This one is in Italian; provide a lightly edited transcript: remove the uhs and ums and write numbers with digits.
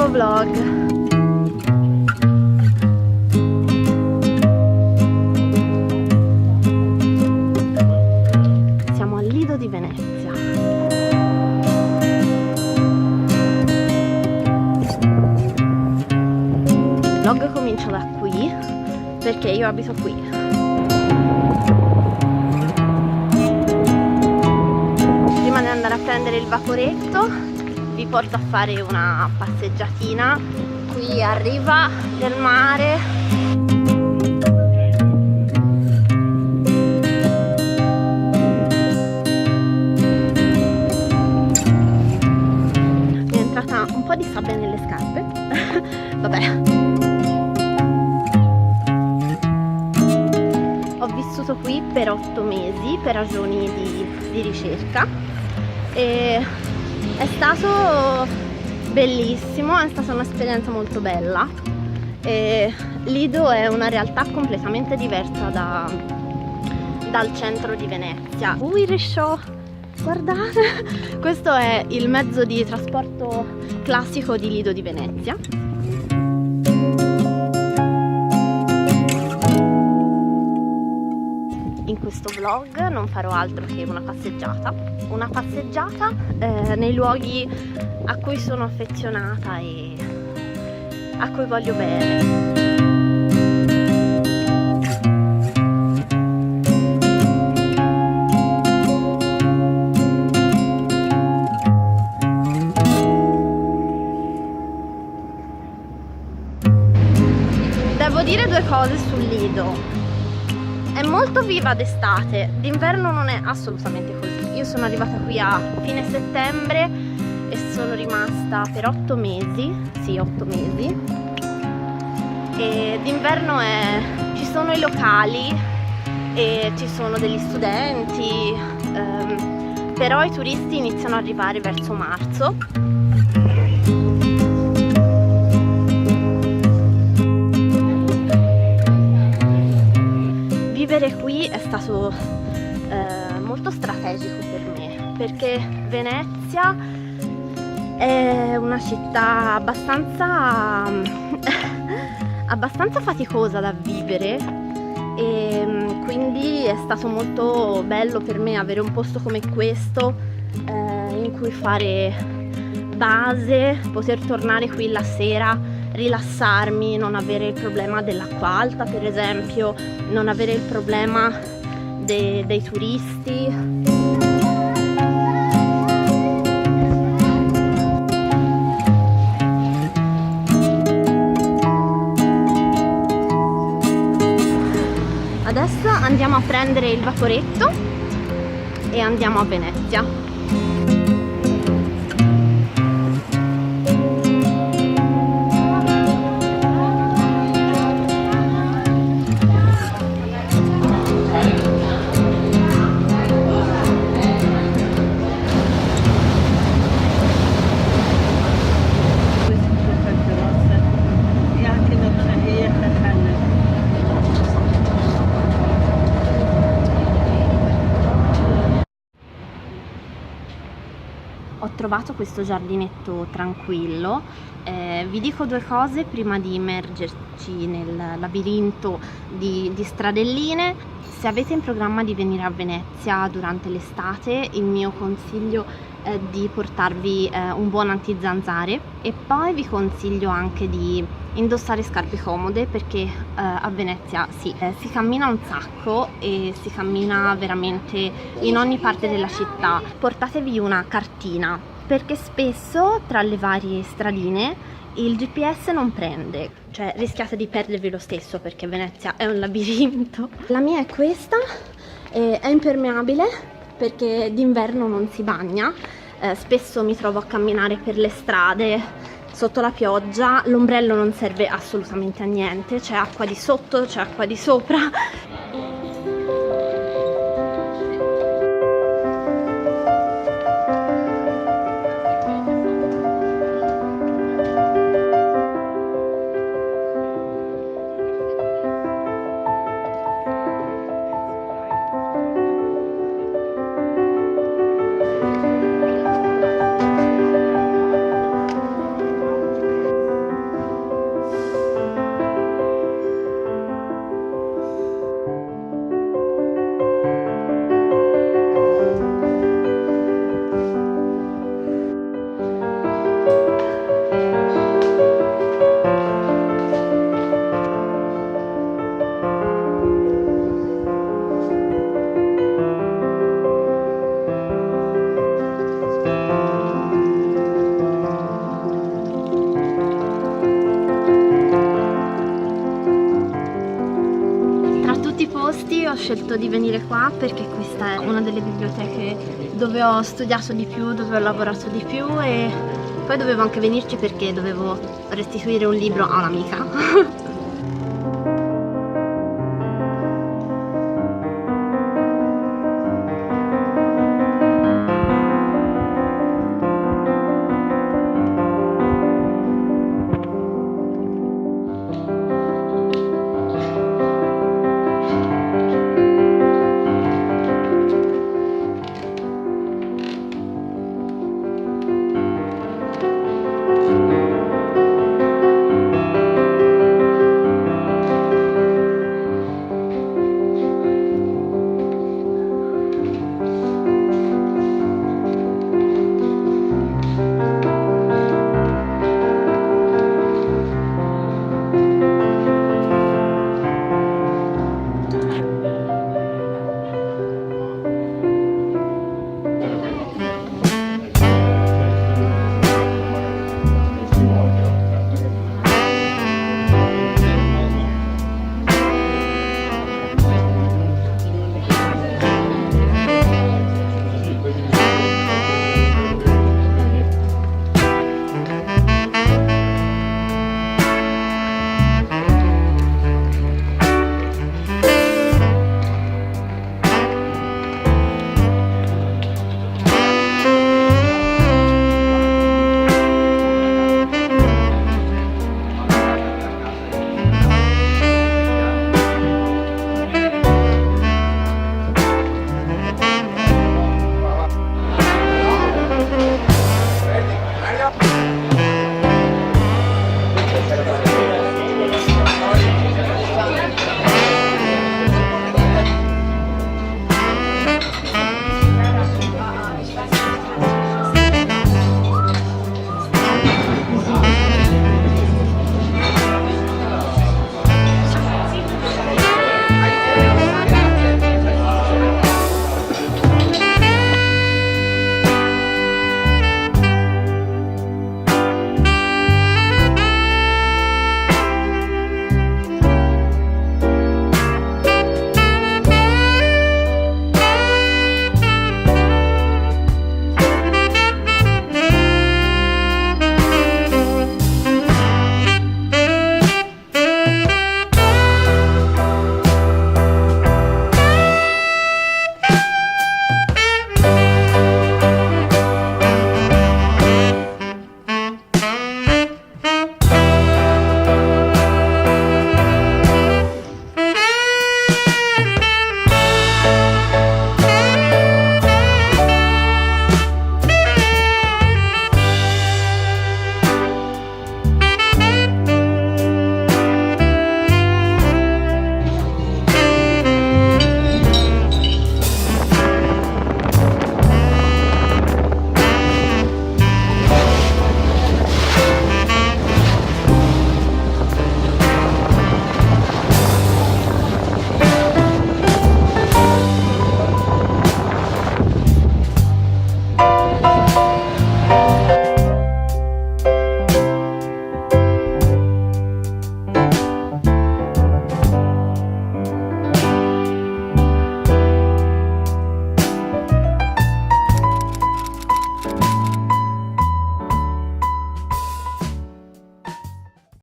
nuovo vlog. Siamo al Lido di Venezia. Il vlog comincia da qui perché io abito qui. Prima di andare a prendere il vaporetto vi porto a fare una passeggiatina qui a riva del mare. Mi è entrata un po' di sabbia nelle scarpe. Vabbè. Ho vissuto qui per 8 mesi per ragioni di ricerca e è stato bellissimo, è stata un'esperienza molto bella. E Lido è una realtà completamente diversa dal centro di Venezia. Risciò, guardate, questo è il mezzo di trasporto classico di Lido di Venezia. In questo vlog non farò altro che una passeggiata nei luoghi a cui sono affezionata e a cui voglio bene. Devo dire due cose sul Lido. È molto viva d'estate, d'inverno non è assolutamente così. Io sono arrivata qui a fine settembre e sono rimasta per 8 mesi, sì 8 mesi. E d'inverno ci sono i locali e ci sono degli studenti, però i turisti iniziano ad arrivare verso marzo. Vivere qui è stato molto strategico per me, perché Venezia è una città abbastanza faticosa da vivere e quindi è stato molto bello per me avere un posto come questo in cui fare base, poter tornare qui la sera, rilassarmi, non avere il problema dell'acqua alta per esempio, non avere il problema dei turisti. Adesso andiamo a prendere il vaporetto e andiamo a Venezia. Ho trovato questo giardinetto tranquillo. Vi dico due cose prima di immergerci nel labirinto di stradelline. Se avete in programma di venire a Venezia durante l'estate, il mio consiglio è di portarvi un buon antizanzare e poi vi consiglio anche di indossare scarpe comode perché a Venezia si cammina un sacco e si cammina veramente in ogni parte della città. Portatevi una cartina perché spesso tra le varie stradine il GPS non prende, cioè rischiate di perdervi lo stesso perché Venezia è un labirinto. La mia è questa, è impermeabile perché d'inverno non si bagna. Spesso mi trovo a camminare per le strade sotto la pioggia, l'ombrello non serve assolutamente a niente, c'è acqua di sotto, c'è acqua di sopra. scelto di venire qua perché questa è una delle biblioteche dove ho studiato di più, dove ho lavorato di più, e poi dovevo anche venirci perché dovevo restituire un libro a un'amica.